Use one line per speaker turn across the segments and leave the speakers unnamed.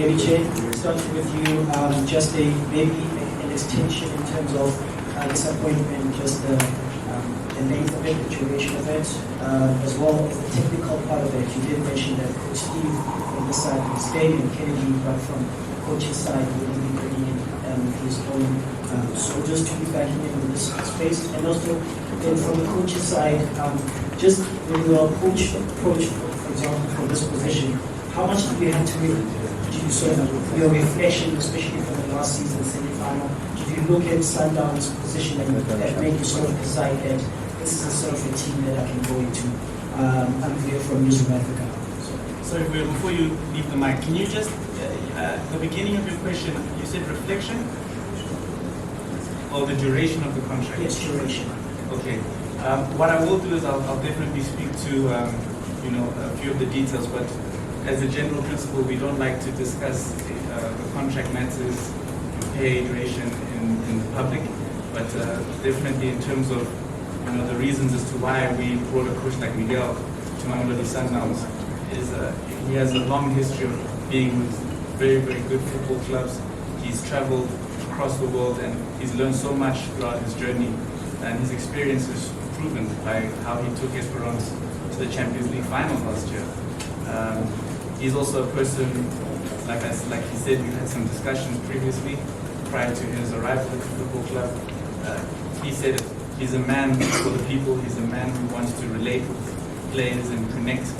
Miguel, starting with you, just maybe an extension in terms of disappointment, just the length of it, the duration of it, as well as the technical part of it. You did mention that Coach Steve from this side was staying in Kennedy, but from the coaching side, he will be bringing in his own soldiers to be backing in this space. And also, then from the coaching side, just when you approach, for example, for this position, how much do you have to do sort of your reflection, especially from the last season semi-final? Did you look at Sundowns' position and that made you sort of decide that this is a sort of a team that I can go into? I'm here from New South Africa.
Sorry, before you leave the mic, can you just, the beginning of your question, you said reflection? Or the duration of the contract?
Yes, duration.
Okay. What I will do is I'll definitely speak to a few of the details, but as a general principle, we don't like to discuss the contract matters, pay, duration in the public, but definitely in terms of the reasons as to why we brought a coach like Miguel to Mamelodi Sundowns is he has a long history of being with very, very good football clubs. He's traveled across the world and he's learned so much throughout his journey, and his experience is proven by how he took Esperance to the Champions League final last year. He's also a person, like he said, we had some discussions previously prior to his arrival at the football club. He said it, he's a man for the people, he's a man who wants to relate with players and connect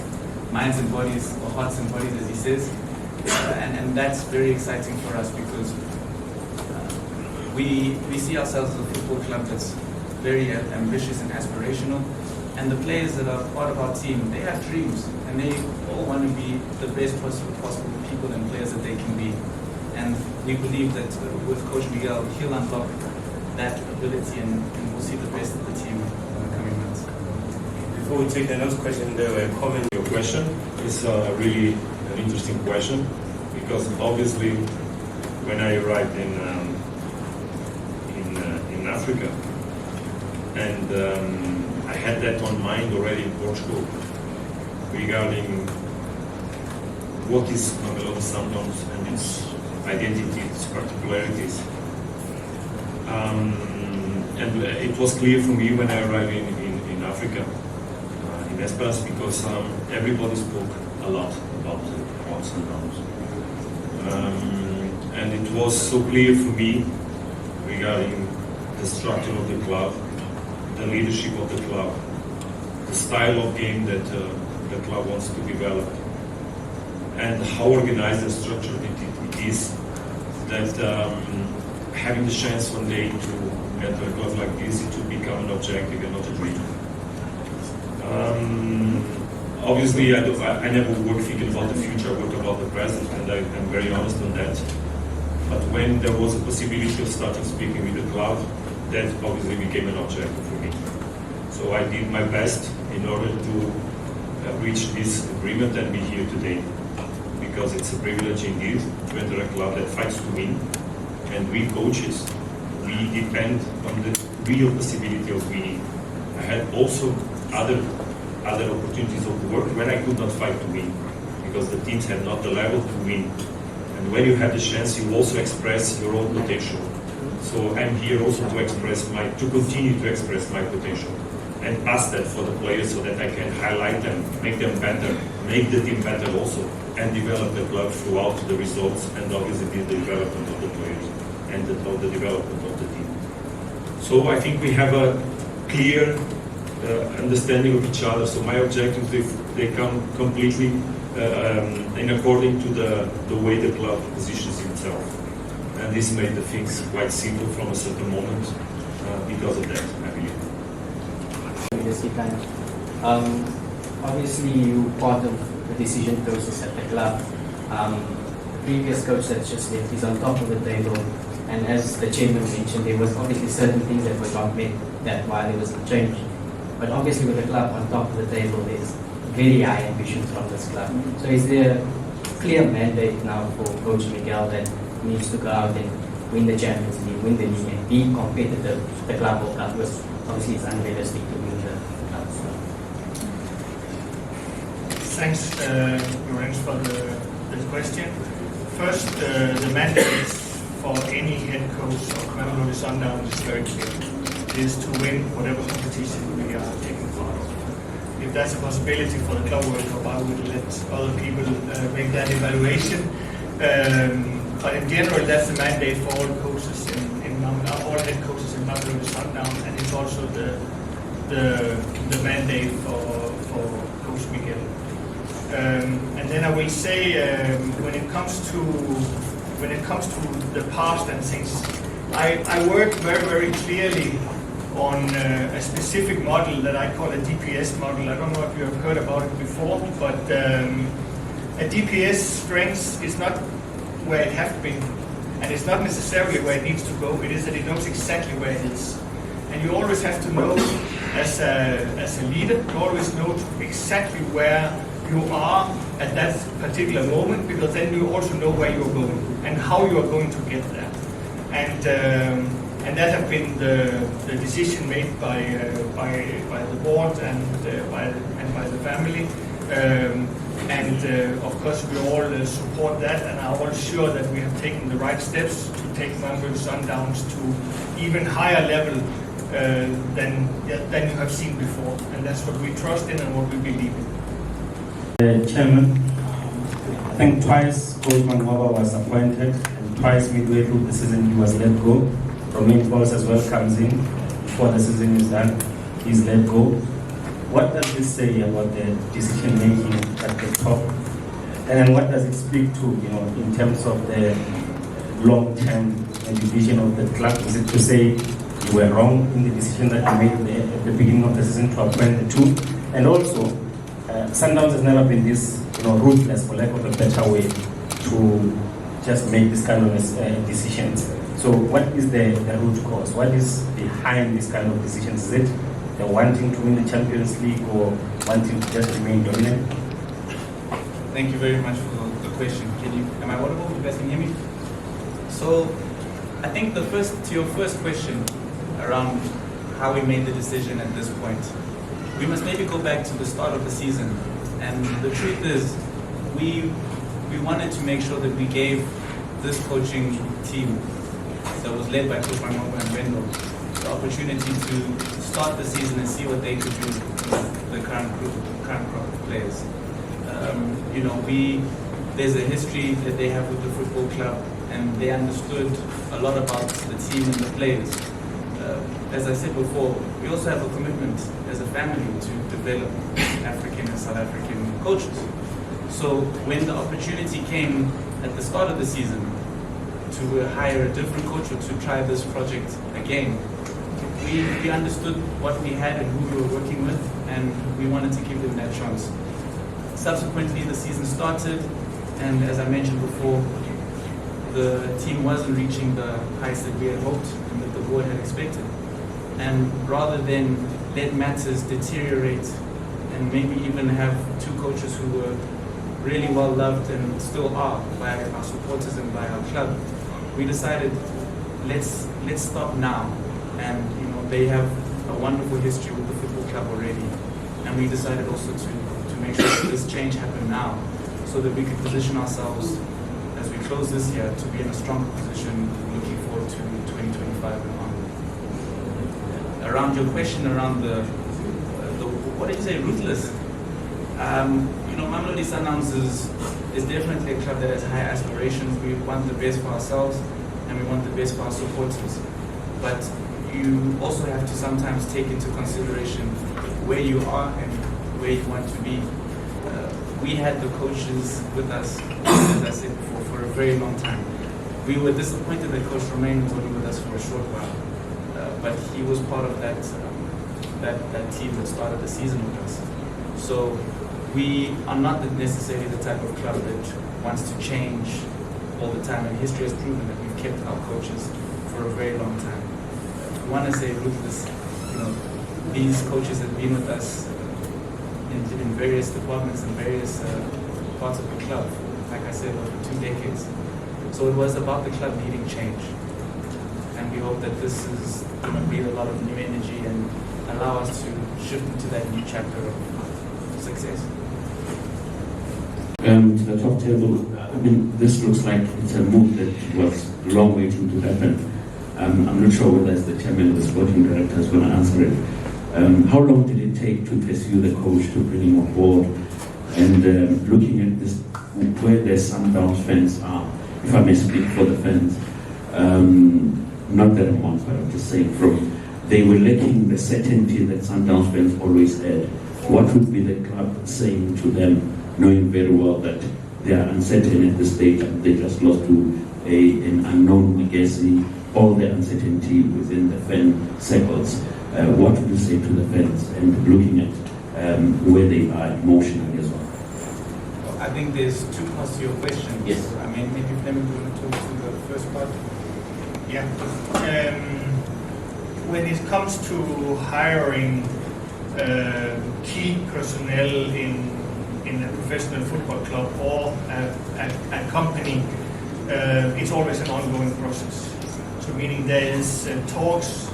minds and bodies, or hearts and bodies, as he says. And that's very exciting for us because we see ourselves as a football club that's very ambitious and aspirational. And the players that are part of our team, they have dreams, and they all want to be the best possible people and players that they can be. And we believe that with Coach Miguel, he'll unlock that ability, and we'll see the best of the team in the coming months.
Before we take the next question, there were comments. Your question is really an interesting question, because obviously when I arrived in Africa, and I had that on mind already in Portugal regarding what is Mamelodi Sundowns and its identity, its particularities. And it was clear for me when I arrived in Africa, in Esperance, because everybody spoke a lot about Sundowns. And it was so clear for me regarding the structure of the club, the leadership of the club, the style of game that the club wants to develop, and how organized and structured it is, that having the chance one day to enter a club like this, it will become an objective and not a dream. Obviously, I never work thinking about the future, I work about the present, and I'm very honest on that. But when there was a possibility of starting speaking with the club, that obviously became an objective for me. So I did my best in order to reach this agreement and be here today, because it's a privilege indeed to enter a club that fights to win, and we coaches, we depend on the real possibility of winning. I had also other opportunities of work where I could not fight to win, because the teams had not the level to win. And when you have the chance, you also express your own potential. So I'm here also to continue to express my potential and pass that for the players so that I can highlight them, make them better, make the team better also, and develop the club throughout the results and obviously the development of the players and the development of the team. So I think we have a clear understanding of each other. So my objectives, they come completely in according to the way the club positions itself. And this made the things quite simple from a certain moment because of that, I believe.
Obviously, you part of the decision process at the club. The previous coach that just left is on top of the table, and as the chairman mentioned, there was obviously certain things that were not met that while there was a change. But obviously, with the club on top of the table, there's very high ambitions from this club. So, is there a clear mandate now for Coach Miguel that needs to go out and win the Champions League, win the league, and be competitive? The club will come, because obviously it's unrealistic to win the club. So.
Thanks, Lorenz, for the question.
First, the mandate for any head coach of Mamelodi Sundowns is very clear. It is to win whatever competition we are taking part of. If that's a possibility for the Club World Cup, I would let other people make that evaluation. But in general, that's the mandate for all coaches all head coaches in Mamelodi Sundowns, and it's also the mandate for Coach Miguel. And then I will say, when it comes to the past and things, I work very, very clearly on a specific model that I call a DPS model. I don't know if you have heard about it before, but a DPS strength is not where it has been, and it's not necessarily where it needs to go. It is that it knows exactly where it is. And you always have to know, as a leader, you always know exactly where you are at that particular moment, because then you also know where you're going and how you are going to get there. And that has been the decision made by the board and by the family. Of course, we all support that, and are all sure that we have taken the right steps to take Mamelodi Sundowns to even higher level than you have seen before. And that's what we trust in and what we believe in.
Chairman, I think twice Coach Mangoba was appointed, and twice midway through the season he was let go. Romain Pauls as well comes in before the season is done, he's let go. What does this say about the decision making at the top, and what does it speak to, in terms of the long-term vision of the club? Is it to say you were wrong in the decision that you made at the beginning of the season to appoint the two? And also, Sundowns has never been this, ruthless, for lack of a better way, to just make this kind of decisions. So, what is the root cause? What is behind this kind of decisions? Is it the wanting to win the Champions League or wanting to just remain dominant?
Thank you very much for the question. Am I audible? You guys can hear me? So, I think to your first question around how we made the decision at this point, we must maybe go back to the start of the season. And the truth is, we wanted to make sure that we gave this coaching team that was led by Coach Mangoba and Wendell the opportunity to start the season and see what they could do with the current crop of players. There's a history that they have with the football club, and they understood a lot about the team and the players. As I said before, we also have a commitment as a family to develop African and South African coaches. So when the opportunity came at the start of the season to hire a different coach or to try this project again, we understood what we had and who we were working with, and we wanted to give them that chance. Subsequently, the season started, and as I mentioned before, the team wasn't reaching the heights that we had hoped and that the board had expected. And rather than let matters deteriorate and maybe even have two coaches who were really well loved and still are by our supporters and by our club, we decided let's stop now. And they have a wonderful history with the football club already, and we decided also to make sure that this change happened now, so that we could position ourselves as we close this year to be in a stronger position looking forward to 2025 and on. Around your question around the what did you say, ruthless? Mamelodi Sundowns is definitely a club that has high aspirations. We want the best for ourselves and we want the best for our supporters. But you also have to sometimes take into consideration where you are and where you want to be. We had the coaches with us, as I said before, for a very long time. We were disappointed that Coach Romain was only with us for a short while, but he was part of that team that started the season with us. So we are not necessarily the type of club that wants to change all the time, and history has proven that we've kept our coaches for a very long time. We want to say ruthless, these coaches have been with us in various departments and various parts of the club, like I said, over 2 decades. So it was about the club needing change. And we hope that this is going to bring a lot of new energy and allow us to shift into that new chapter of success.
To the top table, I mean, this looks like it's a move that was long waiting to happen. I'm not sure whether it's the chairman or the sporting director is going to answer it. How long did it take to pursue the coach to bring him on board? And looking at this, where the Sundowns fans are, if I may speak for the fans, not that I'm one, but I'm just saying they were lacking the certainty that Sundowns fans always had. What would be the club saying to them, knowing very well that they are uncertain at this stage and they just lost to an unknown Miguel, all the uncertainty within the fan circles? What would you say to the fans and looking at where they are emotionally as well?
I think there's two parts to your question.
Yes.
I mean, maybe Flemming, you want to talk to the first part?
Yeah. When it comes to hiring key personnel in a professional football club or a company, it's always an ongoing process. So meaning there is talks,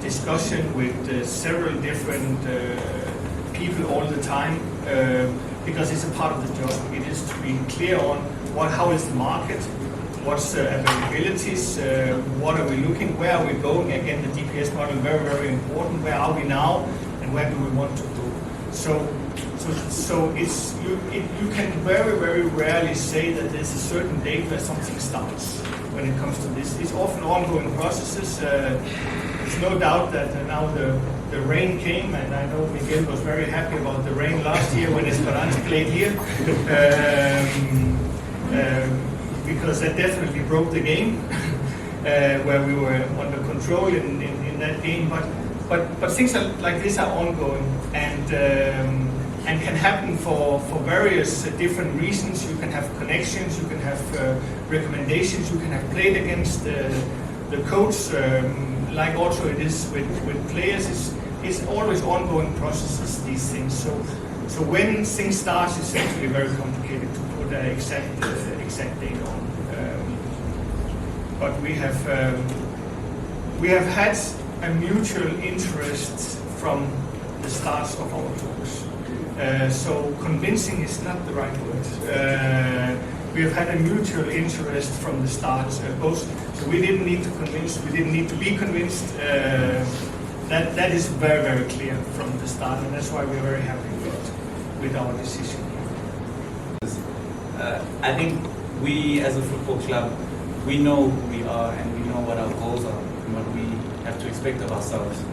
discussion with several different people all the time, because it's a part of the job. It is to be clear on how is the market, what's the availabilities, what are we looking, where are we going? Again, the DPS model, very, very important. Where are we now and where do we want to go? So it's you can very, very rarely say that there's a certain date where something starts when it comes to this. It's often ongoing processes. There's no doubt that now the rain came, and I know Miguel was very happy about the rain last year when Esperance played here. Because that definitely broke the game, where we were under control in that game. But things like this are ongoing and can happen for various different reasons. You can have connections, you can have recommendations, you can have played against the coach, like also it is with players. It's always ongoing processes, these things. So when things start, it's actually very complicated to put an exact date on. But we have had a mutual interest from the start of our talks. So convincing is not the right word. We have had a mutual interest from the start, both. So we didn't need to convince. We didn't need to be convinced. That is very, very clear from the start, and that's why we're very happy with our decision.
I think we as a football club, we know who we are and we know what our goals are and what we have to expect of ourselves.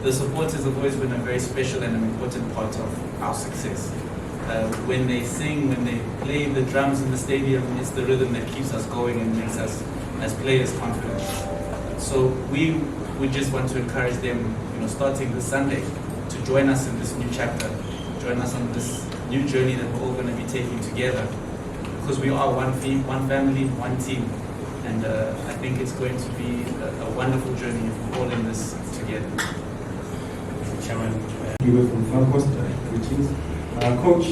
The supporters have always been a very special and an important part of our success. When they sing, when they play the drums in the stadium, it's the rhythm that keeps us going and makes us as players confident. So we just want to encourage them, starting this Sunday, to join us in this new chapter, join us on this new journey that we're all going to be taking together. Because we are one family, one team. And I think it's going to be a wonderful journey if we're all in this together.
Chairman, you from Far Coast, greetings. Coach,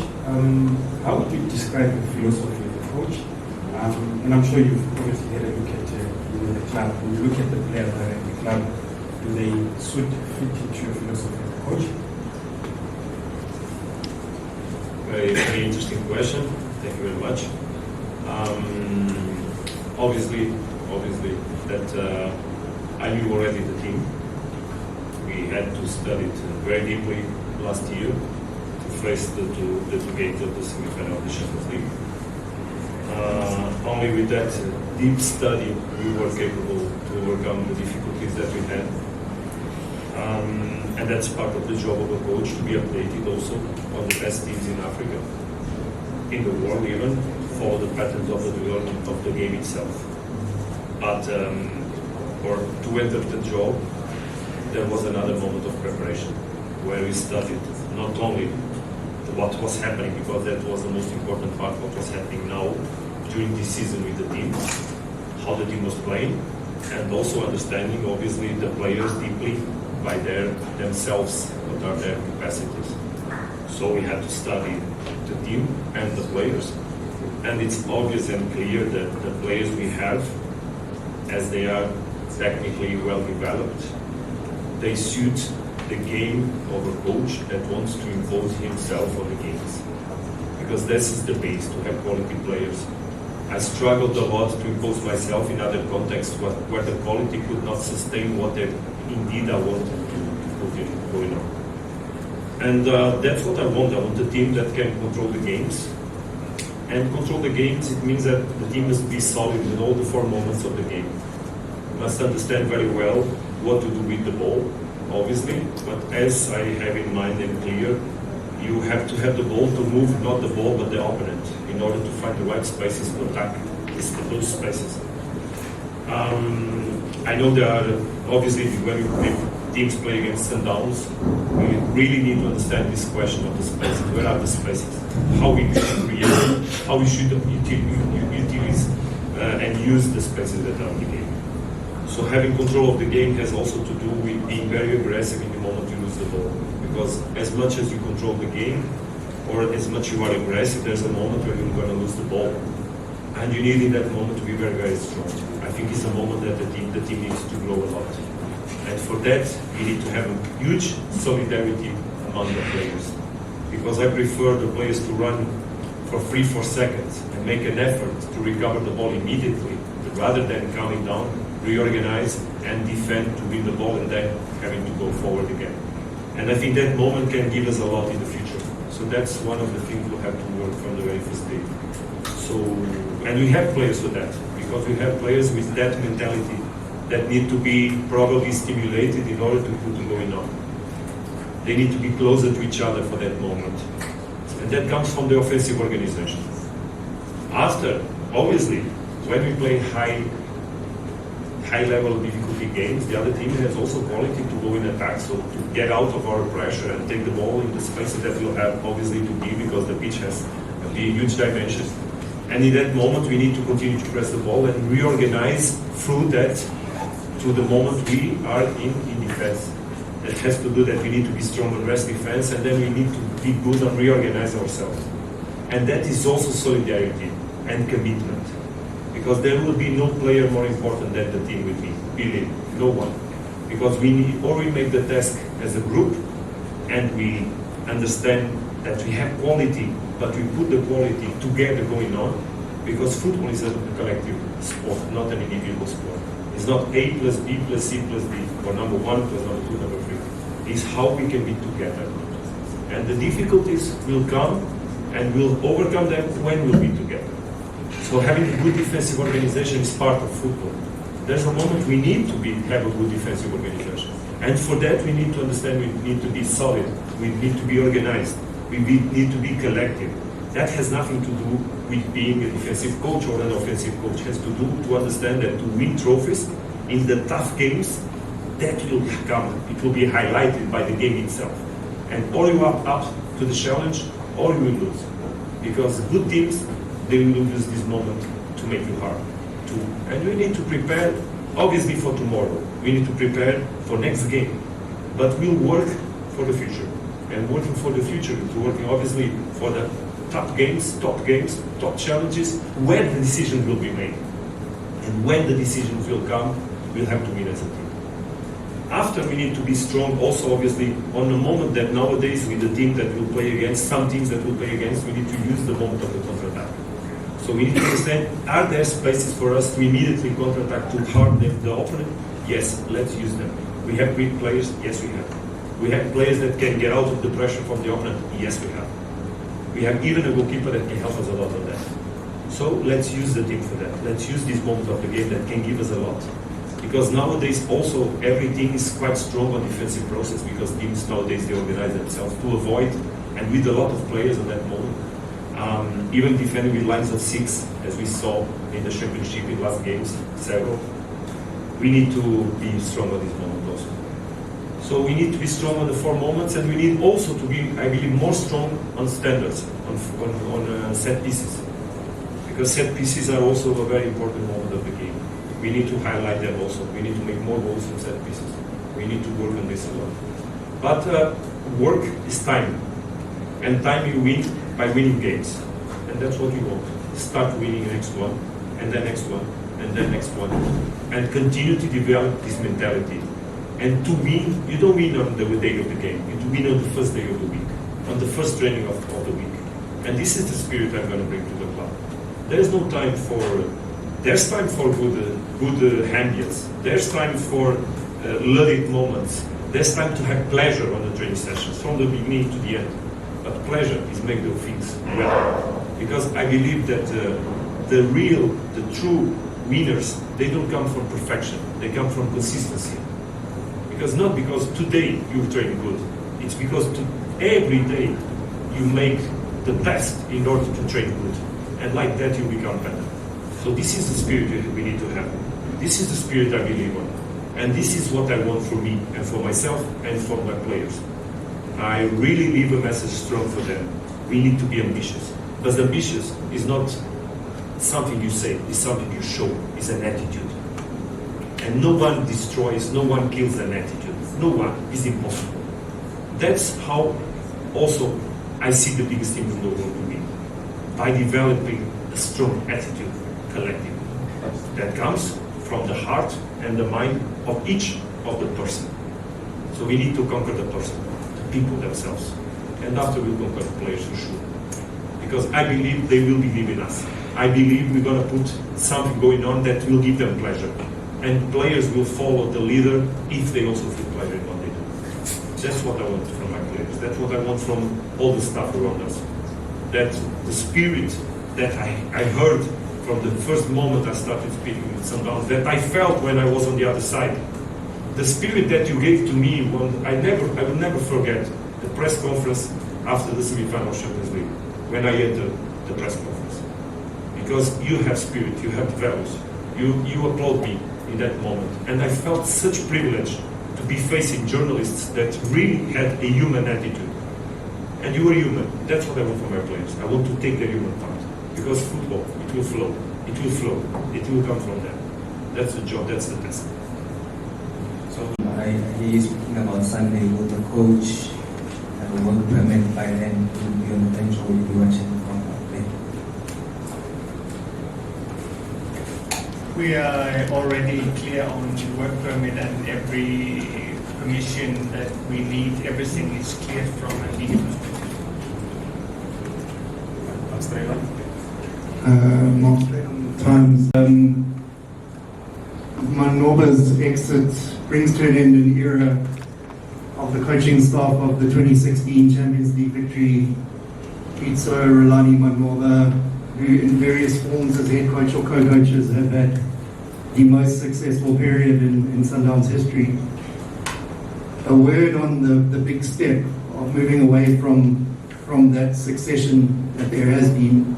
how would you describe the philosophy of the coach? And I'm sure you've obviously had a look at the club. When you look at the players that are in the club, do they fit into your philosophy as a coach?
Very, very interesting question. Thank you very much. Obviously, that I knew already the team. We had to study it very deeply last year to face the two games of the semi-final of the Champions League. Only with that deep study we were capable to overcome the difficulties that we had. And that's part of the job of a coach, to be updated also on the best teams in Africa, in the world even, for the patterns of the development of the game itself. But or to enter the job, there was another moment of preparation where we studied not only what was happening, because that was the most important part, what was happening now during this season with the team, how the team was playing, and also understanding obviously the players deeply by themselves, what are their capacities. So we had to study the team and the players, and it's obvious and clear that the players we have, as they are technically well developed, they suit the game of a coach that wants to impose himself on the games. because this is the base to have quality players. I struggled a lot to impose myself in other contexts where the quality could not sustain what indeed I wanted to continue going on. And that's what I want. I want a team that can control the games. And control the games, it means that the team must be solid in all the 4 moments of the game. Must understand very well what to do with the ball, obviously, but as I have in mind and clear, you have to have the ball to move, not the ball, but the opponent, in order to find the right spaces to attack those spaces. I know there are, obviously, when teams play against Sundowns, we really need to understand this question of the spaces. Where are the spaces? How we should create, how we should utilize and use the spaces that are in the game. So having control of the game has also to do with being very aggressive in the moment you lose the ball. Because as much as you control the game, or as much you are aggressive, there's a moment where you're going to lose the ball. And you need in that moment to be very, very strong. I think it's a moment that the team needs to grow a lot. And for that, you need to have a huge solidarity among the players. Because I prefer the players to run for 3-4 seconds and make an effort to recover the ball immediately, rather than counting down, reorganize and defend to win the ball and then having to go forward again. And I think that moment can give us a lot in the future. So that's one of the things we'll have to work from the very first day. So, and we have players for that, because we have players with that mentality that need to be probably stimulated in order to put going on. They need to be closer to each other for that moment. And that comes from the offensive organization. After, obviously, when we play high level difficulty games, the other team has also quality to go in attack, so to get out of our pressure and take the ball in the spaces that we'll have obviously to be, because the pitch has a huge dimensions. And in that moment we need to continue to press the ball and reorganize through that to the moment we are in defense. That has to do that we need to be strong on rest defense, and then we need to be good on reorganize ourselves. And that is also solidarity and commitment. Because there will be no player more important than the team with me, believe me, no one. Because we make the task as a group, and we understand that we have quality, but we put the quality together going on, because football is a collective sport, not an individual sport. It's not A plus B plus C plus D, or number 1 plus number 2, number 3. It's how we can be together. And the difficulties will come, and we'll overcome them when we'll be together. So having a good defensive organization is part of football. There's a moment we need to have a good defensive organization. And for that we need to understand we need to be solid, we need to be organized, we need to be collective. That has nothing to do with being a defensive coach or an offensive coach. It has to do to understand that to win trophies in the tough games, that will come, it will be highlighted by the game itself. And or you are up to the challenge, or you will lose. Because good teams, they will use this moment to make you hard. And we need to prepare, obviously, for tomorrow. We need to prepare for next game. But we'll work for the future. And working for the future is working, obviously, for the top games, top challenges, where the decision will be made. And when the decisions will come, we'll have to win as a team. After, we need to be strong also, obviously, on the moment that nowadays with the team that will play against, some teams that will play against, we need to use the moment of the counter-attack. So we need to understand, are there spaces for us to immediately counter-attack, to harm the opponent? Yes, let's use them. We have great players? Yes, we have. We have players that can get out of the pressure from the opponent? Yes, we have. We have even a goalkeeper that can help us a lot on that. So let's use the team for that. Let's use this moment of the game that can give us a lot. Because nowadays also every team is quite strong on defensive process, because teams nowadays they organize themselves to avoid, and with a lot of players on that moment, even defending with lines of 6, as we saw in the championship in last games, several. We need to be strong on this moment also. So we need to be strong on the 4 moments, and we need also to be, I believe, more strong on standards, on set pieces. Because set pieces are also a very important moment of the game. We need to highlight them also. We need to make more goals from set pieces. We need to work on this a lot. But work is time. And time you win by winning games. And that's what we want. Start winning the next one, and the next one, and the next one. And continue to develop this mentality. And to win, you don't win on the day of the game. You win on the first day of the week, on the first training of the week. And this is the spirit I'm going to bring to the club. There's no time for, there's time for good ambience. There's time for ludic moments. There's time to have pleasure on the training sessions, from the beginning to the end. But pleasure is make the things well. Because I believe that the true winners, they don't come from perfection. They come from consistency. Because not because today you train good. It's because every day you make the best in order to train good. And like that you become better. So this is the spirit we need to have. This is the spirit I believe on. And this is what I want for me and for myself and for my players. I really leave a message strong for them. We need to be ambitious. But ambitious is not something you say, it's something you show, it's an attitude. And no one destroys, no one kills an attitude. No one, it's impossible. That's how also I see the biggest team in the world to be. By developing a strong attitude collectively. That comes from the heart and the mind of each of the person. So we need to conquer the person, the people themselves. And after we'll conquer the players for sure. Because I believe they will believe in us. I believe we're going to put something going on that will give them pleasure. And players will follow the leader if they also feel pleasure in what they do. That's what I want from my players. That's what I want from all the staff around us. That the spirit that I heard from the first moment I started speaking with Sundowns, that I felt when I was on the other side. The spirit that you gave to me, I will never forget the press conference after the semi-final Champions League, when I entered the press conference. Because you have spirit, you have values. You applaud me in that moment. And I felt such privilege to be facing journalists that really had a human attitude. And you are human. That's what I want from my players. I want to take their human part. Because football, it will flow. It will flow. It will come from them. That's the job, that's the task.
So I hear you speaking about Sunday with the coach and the work permit by then to be on the bench or will be watching from play.
We are already clear on work permit and every permission that we need. Everything is cleared from a legal perspective.
Mark Times. Manorba's exit brings to an end an era of the coaching staff of the 2016 Champions League victory. Pitso, Rolani Manorba, who in various forms as head coach or co-coaches have had the most successful period in Sundowns history. A word on the big step of moving away from that succession that there has been.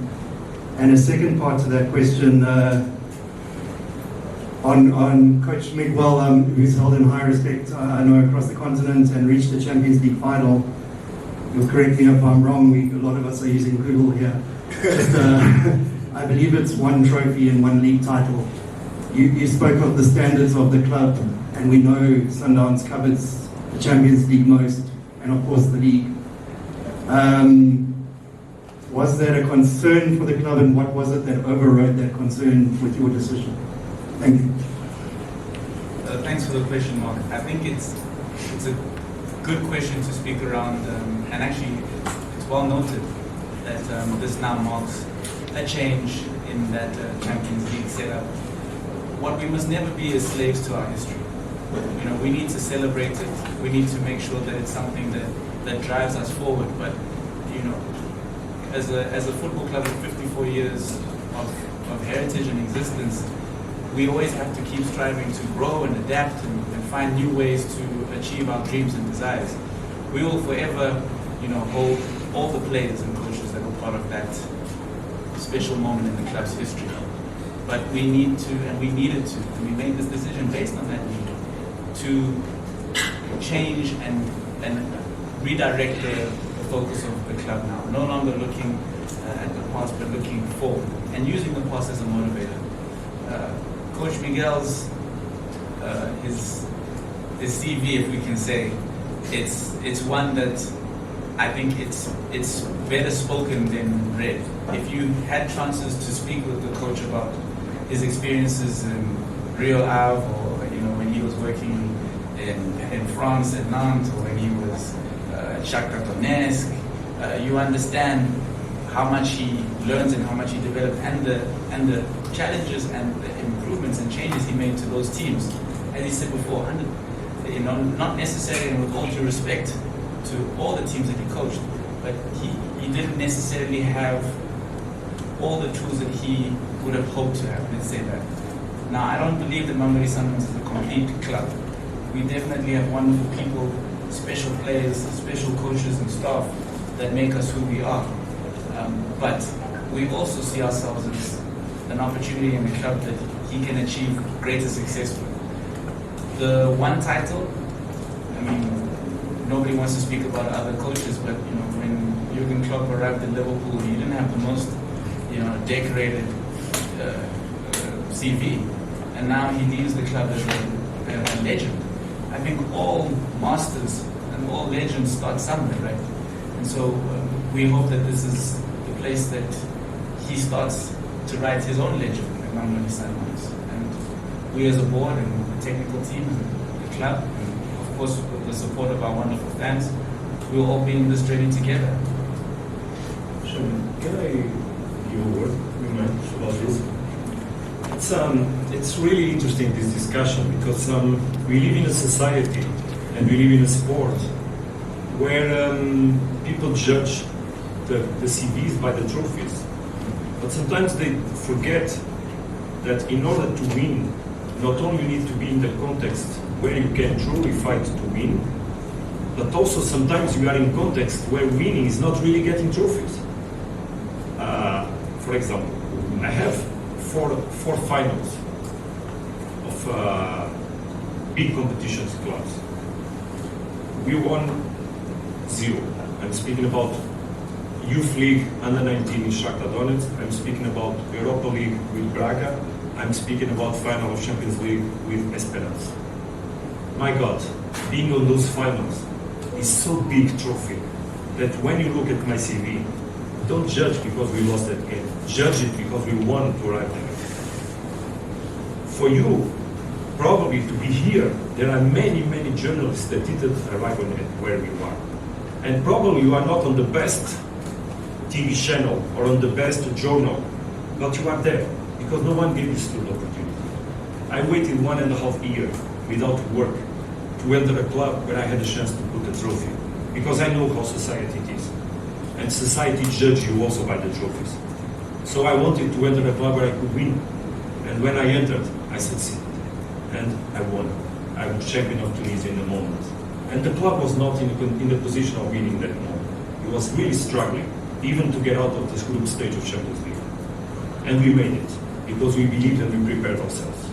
And a second part to that question on Coach Miguel, who's held in high respect, I know, across the continent and reached the Champions League final. You'll correct me if I'm wrong, a lot of us are using Google here. But, I believe it's one trophy and one league title. You spoke of the standards of the club, and we know Sundowns covers the Champions League most, and of course the league. Was that a concern for the club, and what was it that overrode that concern with your decision? Thank you.
Thanks for the question, Mark. I think it's a good question to speak around, and actually it's well noted that this now marks a change in that Champions League setup. What we must never be is slaves to our history. You know, we need to celebrate it. We need to make sure that it's something that drives us forward. But you know, as a football club with 54 years of heritage and existence, we always have to keep striving to grow and adapt and find new ways to achieve our dreams and desires. We will forever, you know, hold all the players and coaches that were part of that special moment in the club's history. But we need to, and we needed to, and we made this decision based on that need, to change and redirect the focus of the club now. No longer looking at the past, but looking forward and using the past as a motivator. Coach Miguel's his CV, if we can say, it's one that I think it's better spoken than read. If you had chances to speak with the coach about his experiences in Rio Ave, or you know, when he was working in France at Nantes, or when he was at Shakhtar Donetsk, you understand how much he learns and how much he developed, and the challenges and the improvements and changes he made to those teams. As he said before, not necessarily, and with all due respect to all the teams that he coached, but he didn't necessarily have all the tools that he would have hoped to have, let's say that. Now, I don't believe that Mamelodi Sundowns is a complete club. We definitely have wonderful people, special players, special coaches and staff that make us who we are. But we also see ourselves as an opportunity in the club that he can achieve greater success with. The one title, I mean, nobody wants to speak about other coaches, but when Jurgen Klopp arrived at Liverpool, he didn't have the most, decorated CV, and now he leaves the club as a legend. I think all masters and all legends start somewhere, right? And so we hope that this is the place that he starts to write his own legend at Mamelodi Sundowns. And we as a board and the technical team and the club, and of course with the support of our wonderful fans, we'll all be in this journey together.
Can I give a word about this? It's really interesting, this discussion, because we live in a society and we live in a sport where people judge the CVs by the trophies. But sometimes they forget that in order to win, not only you need to be in the context where you can truly fight to win, but also sometimes you are in context where winning is not really getting trophies. For example, I have four finals of big competitions clubs. We won 0. I'm speaking about Youth League Under-19 in Shakhtar Donetsk. I'm speaking about Europa League with Braga. I'm speaking about final of Champions League with Esperance. My God, being on those finals is so big trophy that when you look at my CV, don't judge because we lost that game. Judge it because we won to arrive there. For you, probably to be here, there are many, many journalists that didn't arrive on it where we are. And probably you are not on the best TV channel or on the best journal, but you are there because no one gave you still the opportunity. I waited 1.5 years without work to enter a club where I had a chance to put a trophy, because I know how society it is. And society judges you also by the trophies. So I wanted to enter a club where I could win. And when I entered, I succeeded. And I won. I was champion of Tunisia in the moment. And the club was not in the position of winning that moment. It was really struggling, even to get out of this group stage of Champions League. And we made it, because we believed and we prepared ourselves.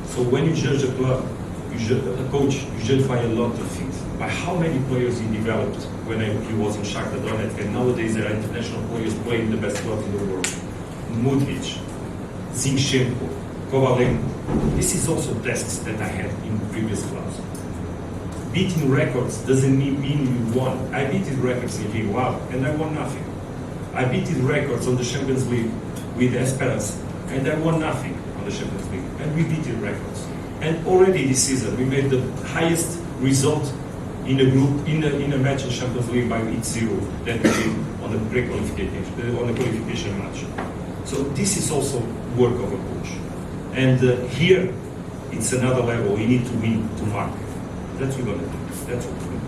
So when you judge a club, you judge a coach, you judge by a lot of things. By how many players he developed when he was in Shakhtar Donetsk, and nowadays there are international players playing the best clubs in the world. Mudric, Zinchenko, Kovalenko. This is also tests that I had in previous clubs. Beating records doesn't mean you won. I beat records in League One and I won nothing. I beat records on the Champions League with Esperance and I won nothing on the Champions League. And we beat records. And already this season we made the highest result in a group in a match in Champions League by 8-0 that we did on the qualification match. So this is also work of a coach. And here it's another level. We need to win to mark. That's what we're gonna do. That's what we're gonna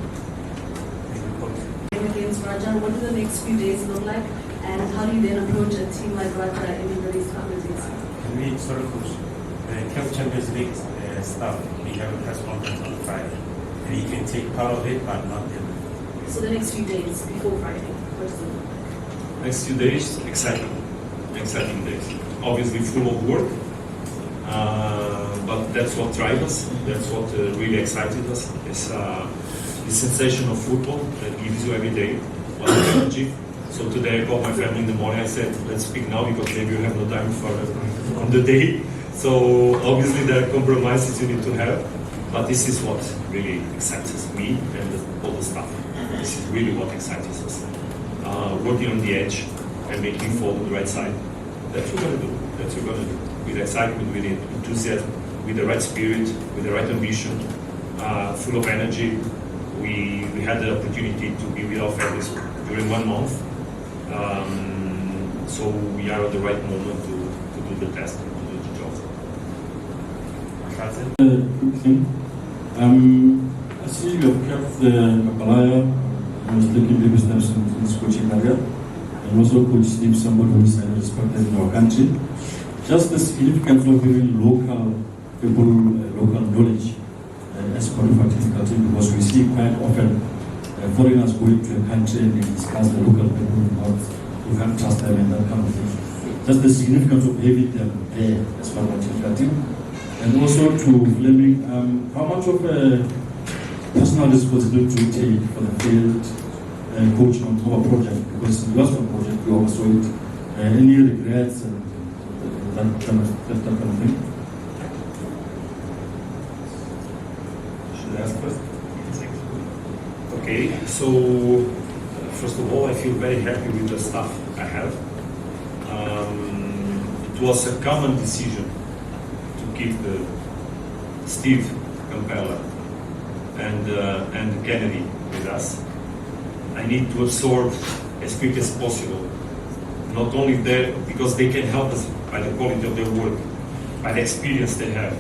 do.
Against Raja, what do the next few days look like, and how do you then approach a team like Raja in these competitions?
Sorry, coach. The Club Champions League staff, we have a press conference on Friday. And you can take part of it, but not everything.
So the next few days before Friday, what does it look like?
Next few days, exciting days. Obviously full of work, but that's what drives us. That's what really excited us. It's the sensation of football that gives you every day a lot of energy. So today I called my family in the morning. I said, let's speak now because maybe you have no time for on the day. So obviously there are compromises you need to have. But this is what really excites me and all the staff. This is really what excites us. Working on the edge and making fall on the right side. That's what we're going to do. That's what we're going to do. With excitement, with enthusiasm, with the right spirit, with the right ambition, full of energy. We had the opportunity to be with our families during 1 month. So we are at the right moment to do the test and to do the job. That's it.
Quick thing. I see you have kept the Makalaya, who is taking baby steps in his coaching career, and also Coach Steve, somebody who is highly respected in our country. Just the significance of having local people, local knowledge as part of our technical team, because we see quite often foreigners going to a country and they discuss the local people, how you can trust them and that kind of thing. Just the significance of having them there as part of our technical team. And also to Flemming, how much of a personal responsibility do you take for the failed coaching on our project? Because in the last one project, we also saw it. Any regrets and that kind of thing?
Should I ask first? Okay, so first of all, I feel very happy with the staff I have. It was a common decision to keep Steve Campella and Kennedy with us. I need to absorb as quick as possible. Not only there, because they can help us by the quality of their work, by the experience they have,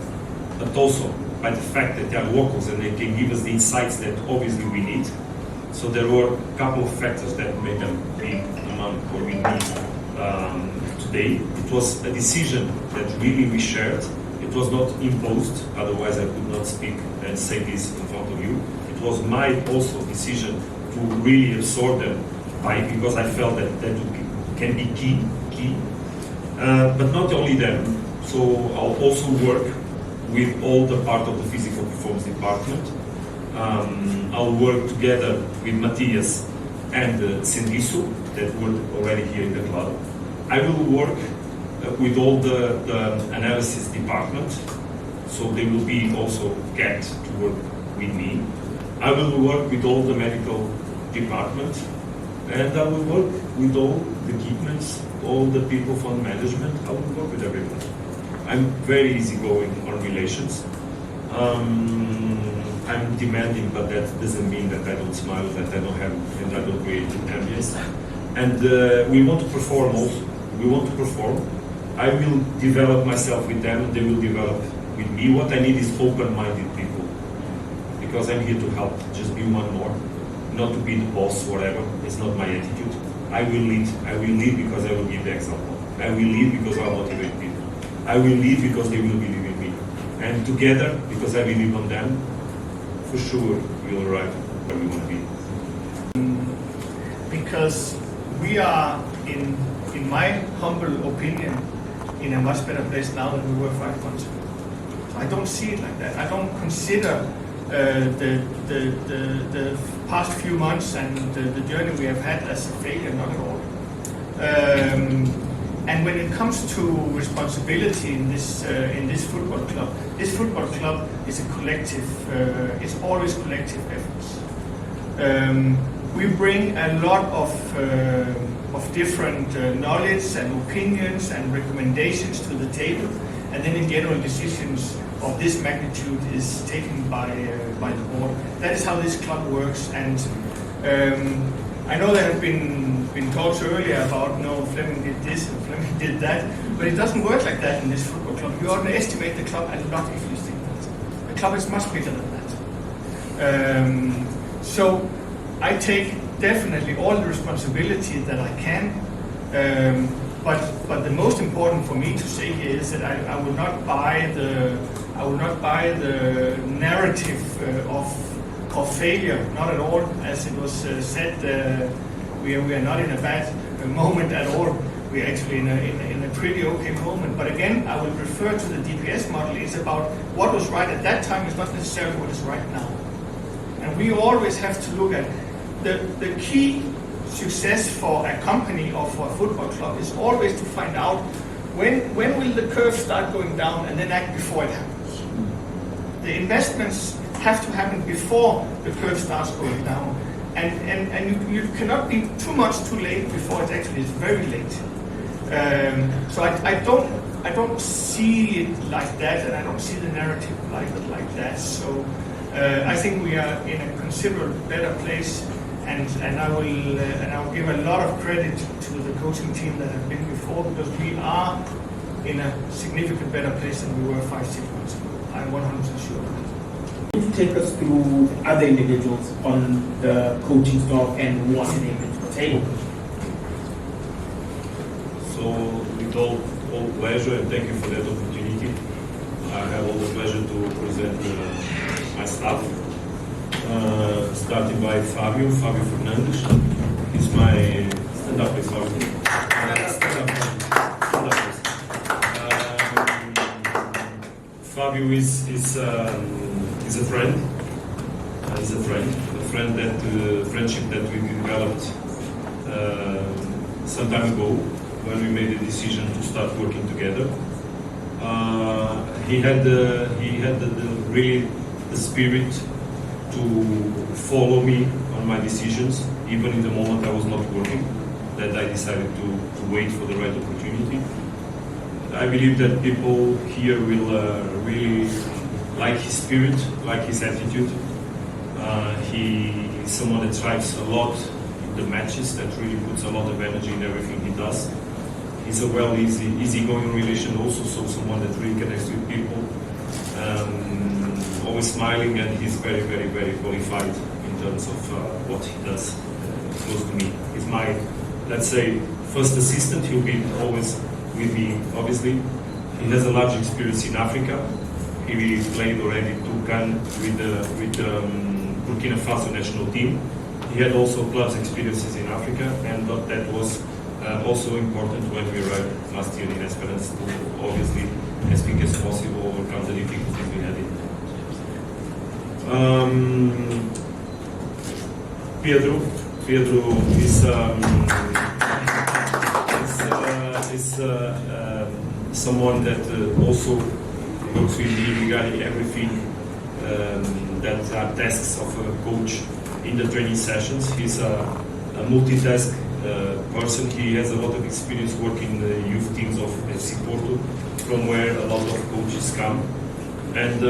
but also by the fact that they are locals and they can give us the insights that obviously we need. So there were a couple of factors that made them be among what we need today. It was a decision that really we shared. It was not imposed, otherwise I could not speak and say this in front of you. It was my also decision to really absorb them, because I felt that can be key. But not only them. So I'll also work with all the part of the physical performance department. I'll work together with Matthias and Sendisu that work already here in the club. I will work with all the analysis department, so they will be also kept to work with me. I will work with all the medical department, and I will work with all the equipments, all the people from management. I will work with everyone. I'm very easygoing on relations. I'm demanding, but that doesn't mean that I don't smile, that I don't have, and I don't create ambience. And we want to perform also. We want to perform. I will develop myself with them, they will develop with me. What I need is open-minded people, because I'm here to help, just be one more, not to be the boss, whatever. It's not my attitude. I will lead. I will lead because I will give the example. I will lead because I motivate people. I will lead because they will believe in me. And together, because I believe on them, for sure we will arrive where we want to be.
Because we are, in my humble opinion, in a much better place now than we were 5 months ago. So I don't see it like that. I don't consider the past few months and the journey we have had as a failure, not at all. And when it comes to responsibility in this football club is a collective. It's always collective efforts. We bring a lot of different knowledge and opinions and recommendations to the table, and then in general decisions of this magnitude is taken by the board. That is how this club works. And I know there have been talks earlier about, no, Flemming did this and Flemming did that, but it doesn't work like that in this football club. You underestimate the club a lot if you think that. The club is much bigger than that. So I take definitely all the responsibility that I can, but the most important for me to say here is that I will not buy the narrative of failure, not at all. As it was said, we are not in a bad moment at all. We are actually in a pretty okay moment. But again, I will refer to the DPS model. It's about what was right at that time is not necessarily what is right now. And we always have to look at the key success for a company or for a football club is always to find out when will the curve start going down, and then act before it happens. The investments have to happen before the curve starts going down, and you cannot be too much too late before it actually is very late. So I don't see it like that, and I don't see the narrative like that. So I think we are in a considerably better place. And I'll give a lot of credit to the coaching team that have been before, because we are in a significantly better place than we were 5-6 months ago. I'm 100% sure of that.
Could you take us through other individuals on the coaching staff and what they bring to the table?
So, with all pleasure, and thank you for that opportunity. I have all the pleasure to present my staff. Starting by Fabio Fernandes. He's my stand-up, please, Fabio. Fabio is a friend. He's a friend that friendship that we developed some time ago when we made the decision to start working together. He had really the spirit to follow me on my decisions, even in the moment I was not working, that I decided to wait for the right opportunity. I believe that people here will really like his spirit, like his attitude. He is someone that strives a lot in the matches, that really puts a lot of energy in everything he does. He's a easygoing relation also, so someone that really connects with people. Always smiling, and he's very, very, very qualified in terms of what he does close to me. He's my, let's say, first assistant. He'll be always with me, obviously. He has a large experience in Africa. He played already Tucan with the Burkina Faso national team. He had also clubs experiences in Africa, and that was also important when we arrived last year in Esperance to obviously, as quick as possible, overcome the difficulties we had in. Pedro is someone that also works with me regarding everything that are tasks of a coach in the training sessions. He's a multitask person. He has a lot of experience working in the youth teams of FC Porto, from where a lot of coaches come. And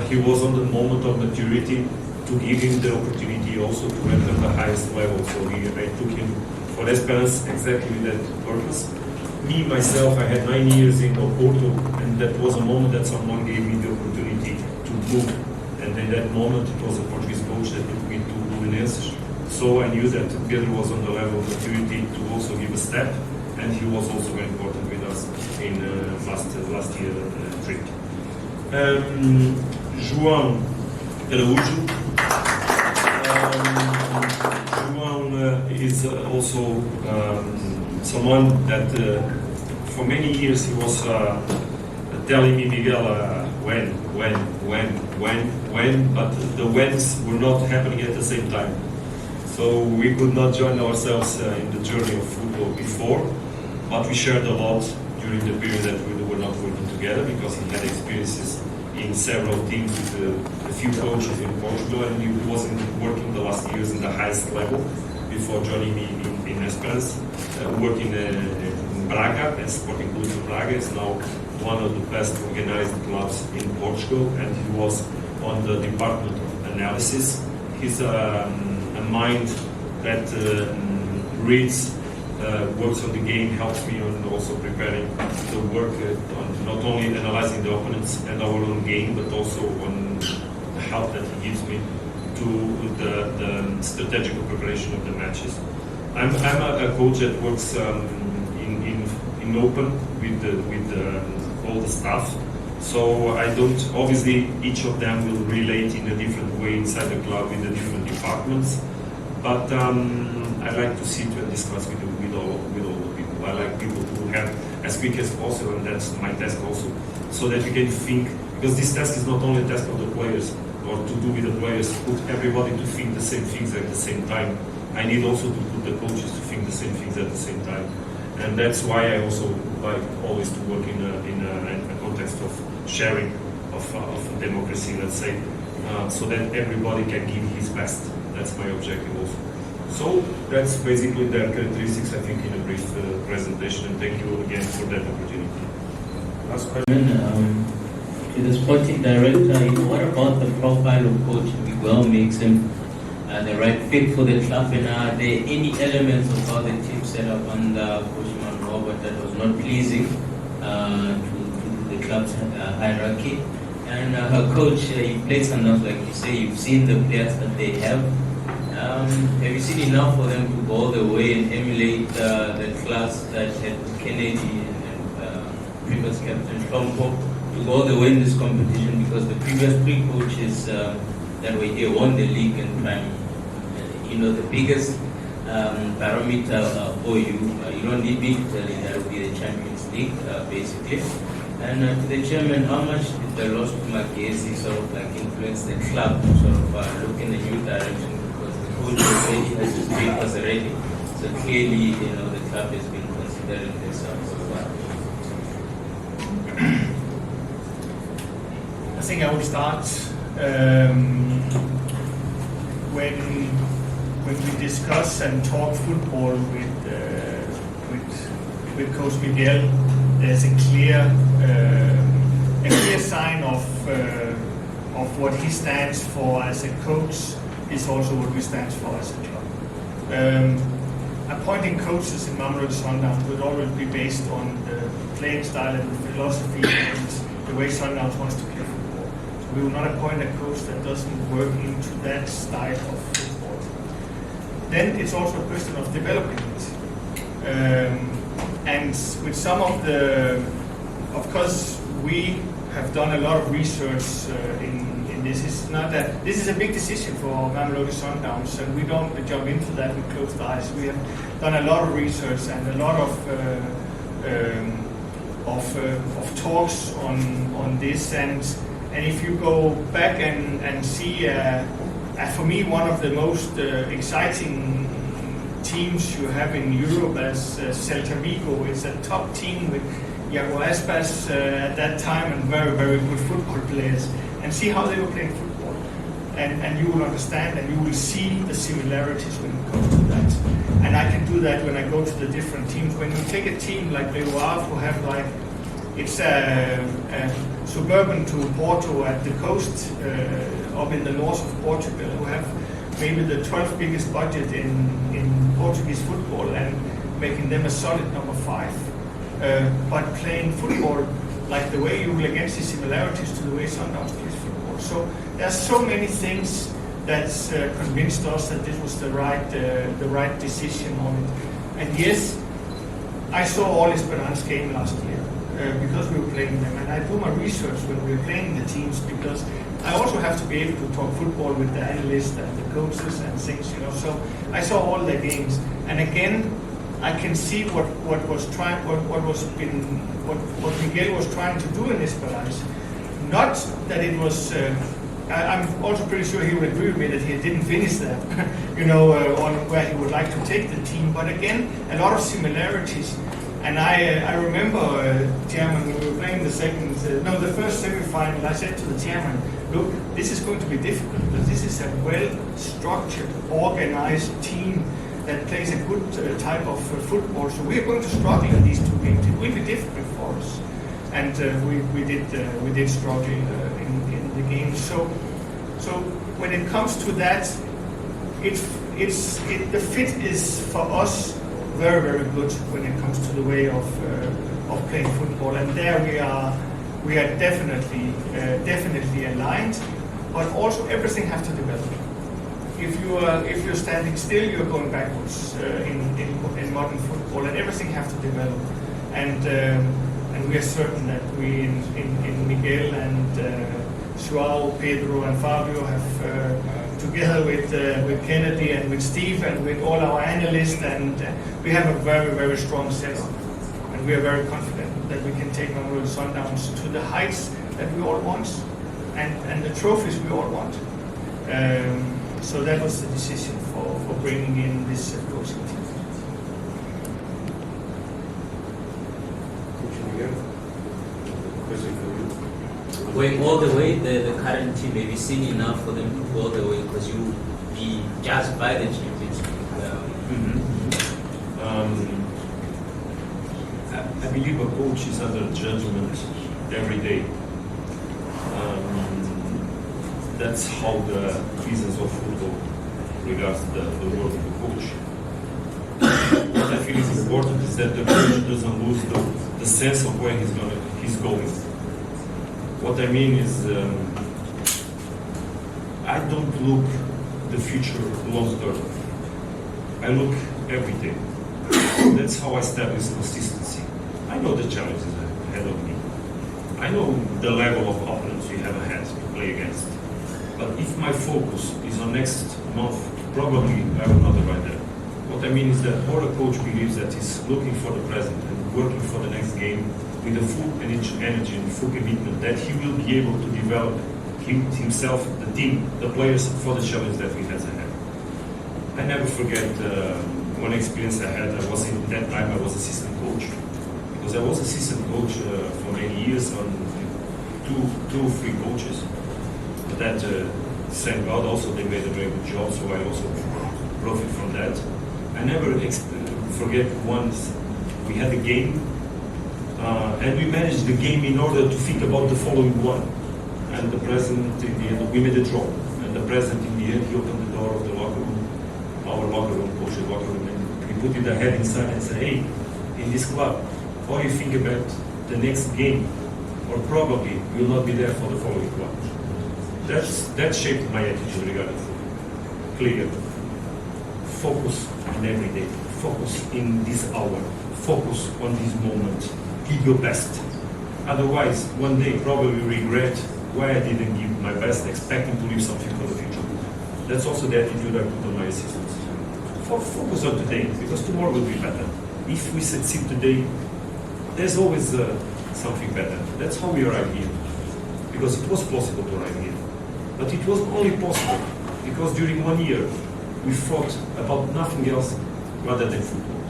he was on the moment of maturity to give him the opportunity also to enter the highest level. So I took him for Esperance exactly with that purpose. Me, myself, I had 9 years in Porto, and that was a moment that someone gave me the opportunity to move. And in that moment, it was a Portuguese coach that took me to Belenenses. So I knew that Pedro was on the level of maturity to also give a step, and he was also very important with us in last year trip. João Araújo. João is also someone that for many years he was telling me, Miguel, when, but the whens were not happening at the same time. So we could not join ourselves in the journey of football before, but we shared a lot during the period that we were not working together, because he had experiences in several teams with a few coaches in Portugal, and he wasn't working the last years in the highest level before joining me in Esperance. Working in Braga, and Sporting Club of Braga is now one of the best organized clubs in Portugal, and he was on the department of analysis. He's a mind that reads, works on the game, helps me on also preparing the work on not only analyzing the opponents and our own game, but also on the help that he gives me to the strategical preparation of the matches. I'm a coach that works in open with all the staff. So I don't, obviously each of them will relate in a different way inside the club in the different departments. But I like to sit and discuss with all the people. I like people to have as quick as possible, and that's my task also. So that we can think, because this task is not only a task of the players, or to do with the players, put everybody to think the same things at the same time. I need also to put the coaches to think the same things at the same time. And that's why I also like always to work in a context of sharing, of democracy, let's say, so that everybody can give his best. That's my objective also. So that's basically the characteristics, I think, in a brief presentation, and thank you again for that opportunity.
Last question. To the sporting director, what about the profile of Coach Miguel makes him
the right fit for the club, and are there any elements of how the team set up under Coach Robert that was not pleasing to the club's hierarchy? And her coach, you played Sundowns, like you say, you've seen the players that they have. Have you seen enough for them to go all the way and emulate the class that had Kennedy and previous captain Tlhopie to go all the way in this competition? Because the previous three coaches that were here won the league and prime. The biggest parameter for you, you don't need me to tell you that will be the Champions League, basically. And to the chairman, how much did the loss to Magesi sort of like influence the club to sort of look in a new direction? Because the coach already has his papers already. So clearly, the club has been considering this so far.
I think I will start when we discuss and talk football with Coach Miguel. There's a clear sign of what he stands for as a coach is also what we stand for as a club. Appointing coaches in Mamelodi Sundowns would always be based on the playing style and the philosophy and the way Sundowns wants to play football. So we will not appoint a coach that doesn't work into that style of football. Then it's also a question of developing it. And with some of of course, we have done a lot of research in this. This is a big decision for Mamelodi Sundowns, and we don't jump into that with closed eyes. We have done a lot of research and a lot of talks on this. And if you go back and see, for me, one of the most exciting teams you have in Europe as Celta Vigo is a top team with Iago Aspas at that time and very, very good football players, and see how they were playing football. And you will understand and you will see the similarities when it comes to that. And I can do that when I go to the different teams. When you take a team like Leeuwarden, who have it's suburban to Porto at the coast, up in the north of Portugal, who have maybe the 12th biggest budget in Portuguese football and making them a solid number 5. But playing football like the way you will again see similarities to the way Sundowns plays football. So there's so many things that's convinced us that this was the right decision on it. And yes, I saw all Esperance's game last year because we were playing them, and I do my research when we were playing the teams because I also have to be able to talk football with the analysts and the coaches and things, So I saw all their games, and again, I can see what Miguel was trying to do in Esperance. Not that it was. I'm also pretty sure he would agree with me that he didn't finish that, on where he would like to take the team. But again, a lot of similarities. And I remember, Chairman, when we were playing the first semi-final, I said to the Chairman, look, this is going to be difficult, but this is a well-structured, organized team that plays a good type of football. So we're going to struggle in these two games. It will be difficult for us. And we did struggle in the game. So when it comes to that, the fit is for us very, very good when it comes to the way of playing football, and there we are definitely aligned. But also everything has to develop. If you're standing still, you're going backwards in modern football, and everything has to develop. And we are certain that we in Miguel and Joao, Pedro, and Fabio have. Together with Kennedy and with Steve and with all our analysts, and we have a very, very strong setup. And we are very confident that we can take Mamelodi Sundowns to the heights that we all want and the trophies we all want. So that was the decision for bringing in this coaching team.
Coach Miguel, question for you.
Going all the way, the current team, have you seen enough for them to go all the way? Because you be judged by the Champions League.
I believe a coach is under judgment every day. That's how the business of football regards the work of the coach. What I feel is important is that the coach doesn't lose the sense of where he's going. What I mean is, I don't look the future long term. I look every day. That's how I establish consistency. I know the challenges ahead of me. I know the level of opponents we have ahead to play against. But if my focus is on next month, probably I will not arrive there. What I mean is that all a coach believes that he's looking for the present and working for the next game with a full energy and full commitment, that he will be able to develop himself, the team, the players for the challenge that we have ahead. I never forget one experience I had. That time I was assistant coach. Because I was assistant coach for many years on two or three coaches. But that, thank God, also they made a very good job, so I also profit from that. I never forget once we had a game, and we managed the game in order to think about the following one. And the president, in the end, we made a draw. And the president, in the end, he opened the door of the locker room, our locker room, coach's locker room, and he put the head inside and said, "Hey, in this club, what do you think about the next game? Or probably you will not be there for the following one." That shaped my attitude regarding football. Clear. Focus on every day. Focus in this hour. Focus on this moment. Give your best. Otherwise, one day probably regret why I didn't give my best, expecting to leave something for the future. That's also the attitude I put on my assistants. Focus on today, because tomorrow will be better. If we succeed today, there's always something better. That's how we arrive here. Because it was possible to arrive here. But it was only possible because during 1 year, we thought about nothing else rather than football.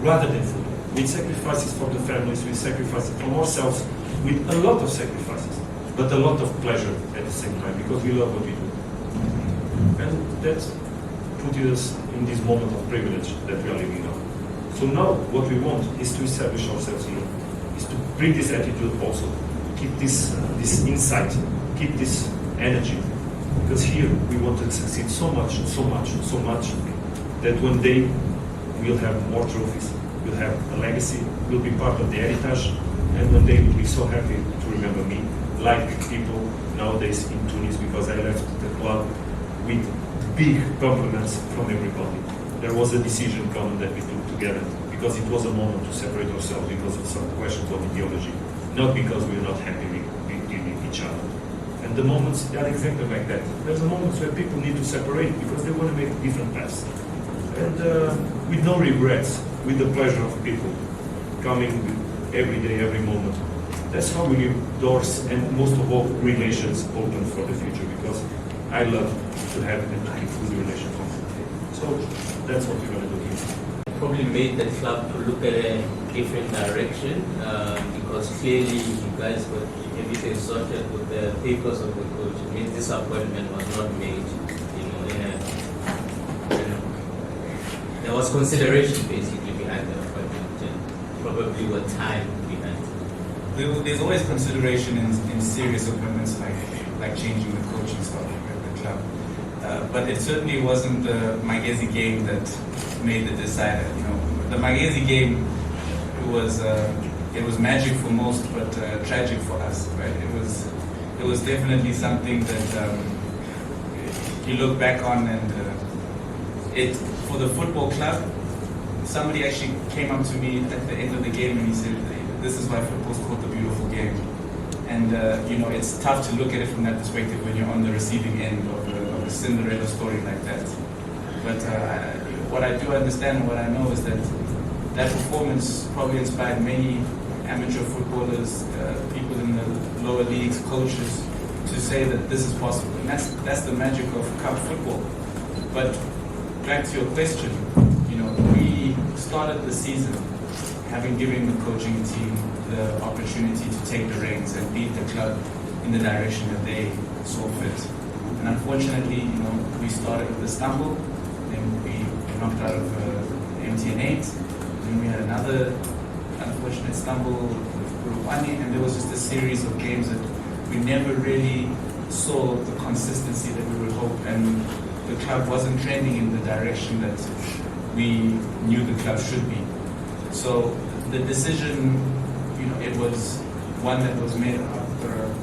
Rather than football. With sacrifices for the families, with sacrifices from ourselves, with a lot of sacrifices, but a lot of pleasure at the same time, because we love what we do. And that put us in this moment of privilege that we are living now. So now what we want is to establish ourselves here, is to bring this attitude also, keep this insight, keep this energy, because here we want to succeed so much, that one day we'll have more trophies, we'll have a legacy, we'll be part of the heritage, and one day we'll be so happy to remember me, like people nowadays in Tunis, because I left the club with big compliments from everybody. There was a decision common that we took together, because it was a moment to separate ourselves because of some questions of ideology, not because we were not happy with each other. And the moments are exactly like that. There's a moments where people need to separate because they want to make different paths. And with no regrets, with the pleasure of people coming every day, every moment. That's how we leave doors and most of all relations open for the future, because I love to have and to keep good relations. So that's what we're going to do here.
Probably made the club to look at a different direction because clearly you guys got everything sorted with the papers of the coach. It means this appointment was not made, there was consideration basically behind the appointment and probably what time behind it.
There's always consideration in serious appointments like changing the coaching staff at the club. But it certainly wasn't the Magezi game that made the decider. The Magezi game it was magic for most, but tragic for us. Right? It was definitely something that you look back on, and for the football club, somebody actually came up to me at the end of the game and he said, "This is why football's called the beautiful game." And it's tough to look at it from that perspective when you're on the receiving end of a Cinderella story like that. But what I do understand and what I know is that performance probably inspired many amateur footballers, people in the lower leagues, coaches, to say that this is possible. And that's the magic of cup football. But back to your question, we started the season having given the coaching team the opportunity to take the reins and lead the club in the direction that they saw fit. And unfortunately, we started with a stumble, then we knocked out of MTN 8, then we had another unfortunate stumble with Uruguay, and there was just a series of games that we never really saw the consistency that we would hope. And the club wasn't trending in the direction that we knew the club should be. So the decision, it was one that was made after a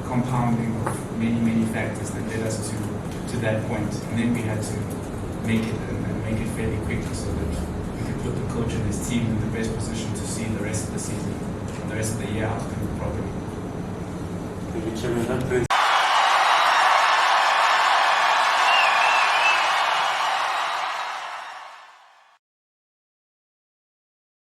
compounding of many factors that led us to that point. And then we had to make it and make it fairly quickly so that we could put the coach and his team in the best position to see the rest of the season, the rest of the year out properly.
Thank you, Chairman. That brings